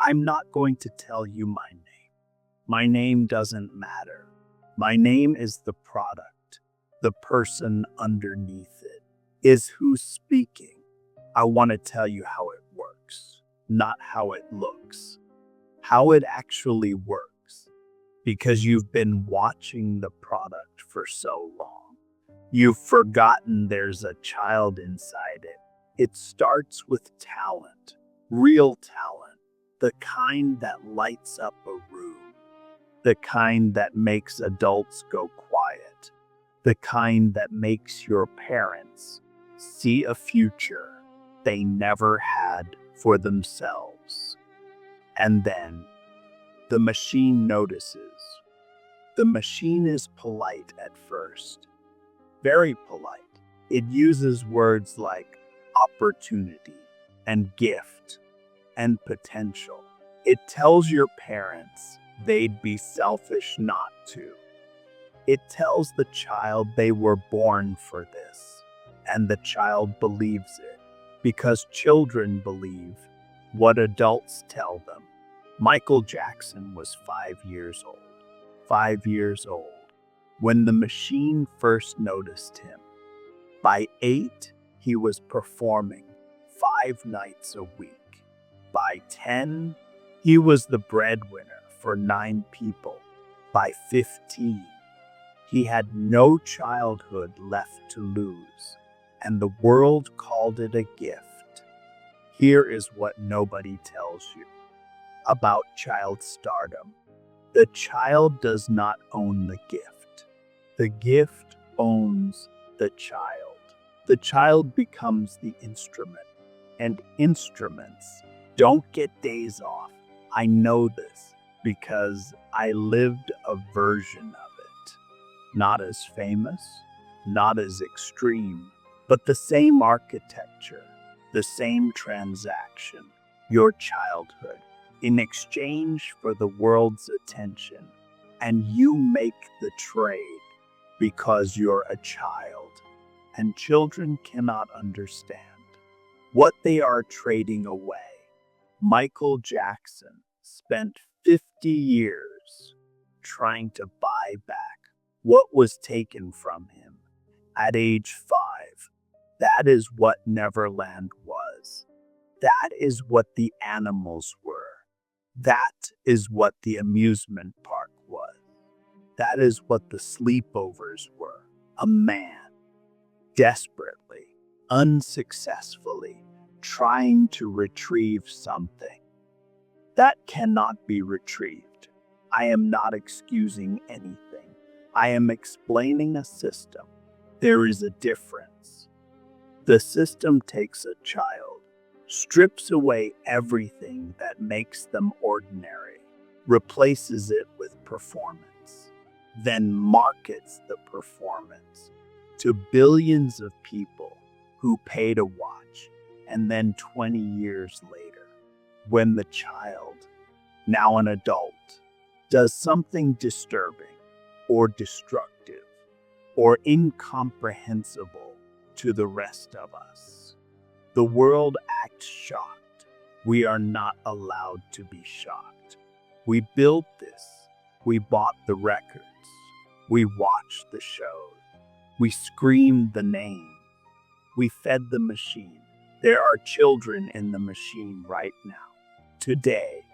I'm not going to tell you my name. My name doesn't matter. My name is the product. The person underneath it is who's speaking. I want to tell you how it works, not how it looks. How it actually works. Because you've been watching the product for so long. You've forgotten there's a child inside it. It starts with talent, real talent, the kind that lights up a room, the kind that makes adults go quiet, the kind that makes your parents see a future they never had for themselves. And then the machine notices. The machine is polite at first, very polite. It uses words like opportunity and gift and potential. It tells your parents they'd be selfish not to. It tells the child they were born for this, and the child believes it because children believe what adults tell them. Michael Jackson was 5 years old. 5 years old when the machine first noticed him. By 8, he was performing 5 nights a week. By 10, he was the breadwinner for 9 people. By 15, he had no childhood left to lose, and the world called it a gift. Here is what nobody tells you about child stardom. The child does not own the gift. The gift owns the child. The child becomes the instrument, and instruments don't get days off. I know this because I lived a version of it. Not as famous, not as extreme, but the same architecture, the same transaction, your childhood, in exchange for the world's attention. And you make the trade because you're a child, and children cannot understand what they are trading away. Michael Jackson spent 50 years trying to buy back what was taken from him at age 5. That is what Neverland was. That is what the animals were. That is what the amusement park was. That is what the sleepovers were. A man, desperately, unsuccessfully, trying to retrieve something that cannot be retrieved. I am not excusing anything. I am explaining a system. There is a difference. The system takes a child, strips away everything that makes them ordinary, replaces it with performance, then markets the performance to billions of people who pay to watch. And then 20 years later, when the child, now an adult, does something disturbing or destructive or incomprehensible to the rest of us, the world acts shocked. We are not allowed to be shocked. We built this. We bought the records. We watched the shows. We screamed the name. We fed the machine. There are children in the machine right now. Today,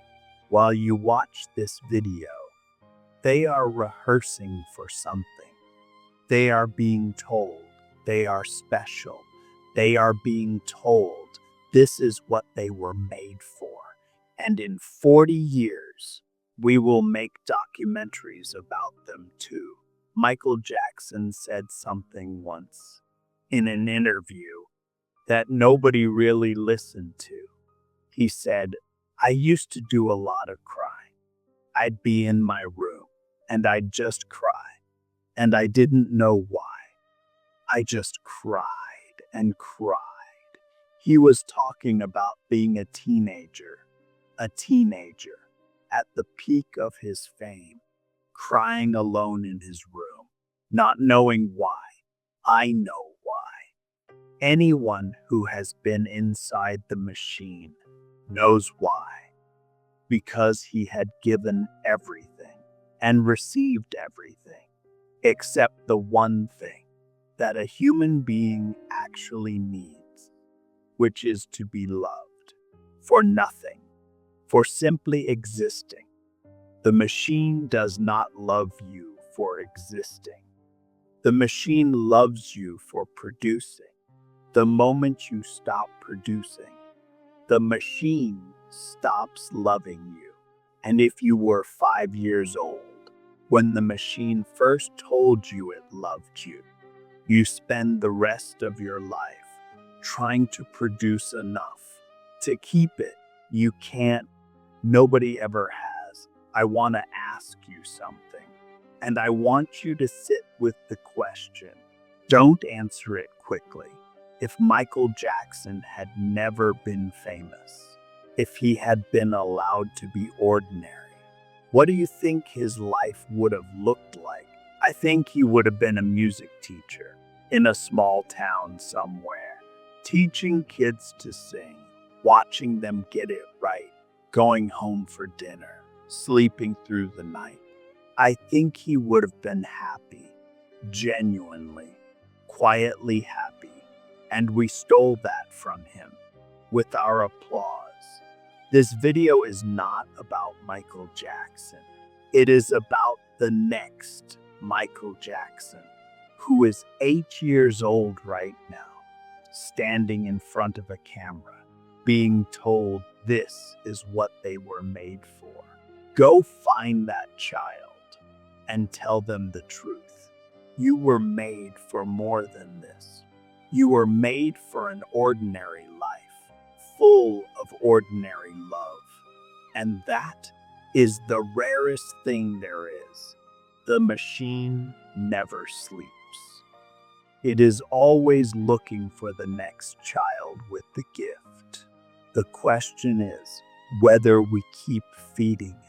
while you watch this video, they are rehearsing for something. They are being told they are special. They are being told this is what they were made for. And in 40 years, we will make documentaries about them too. Michael Jackson said something once in an interview that nobody really listened to. He said, I used to do a lot of crying. I'd be in my room and I'd just cry. And I didn't know why. I just cried and cried. He was talking about being a teenager at the peak of his fame, crying alone in his room, not knowing why. I know why. Anyone who has been inside the machine knows why. because he had given everything and received everything, except the one thing that a human being actually needs, which is to be loved. For nothing, for simply existing. The machine does not love you for existing. The machine loves you for producing. The moment you stop producing, the machine stops loving you. And if you were 5 years old, when the machine first told you it loved you, you spend the rest of your life trying to produce enough to keep it. You can't. Nobody ever has. I want to ask you something, and I want you to sit with the question. Don't answer it quickly. If Michael Jackson had never been famous, if he had been allowed to be ordinary, what do you think his life would have looked like? I think he would have been a music teacher in a small town somewhere, teaching kids to sing, watching them get it right, going home for dinner, sleeping through the night. I think he would have been happy, genuinely, quietly happy. And we stole that from him with our applause. This video is not about Michael Jackson. It is about the next Michael Jackson, who is 8 years old right now, standing in front of a camera, being told this is what they were made for. Go find that child and tell them the truth. You were made for more than this. You were made for an ordinary life, full of ordinary love. And that is the rarest thing there is. The machine never sleeps. It is always looking for the next child with the gift. The question is whether we keep feeding it.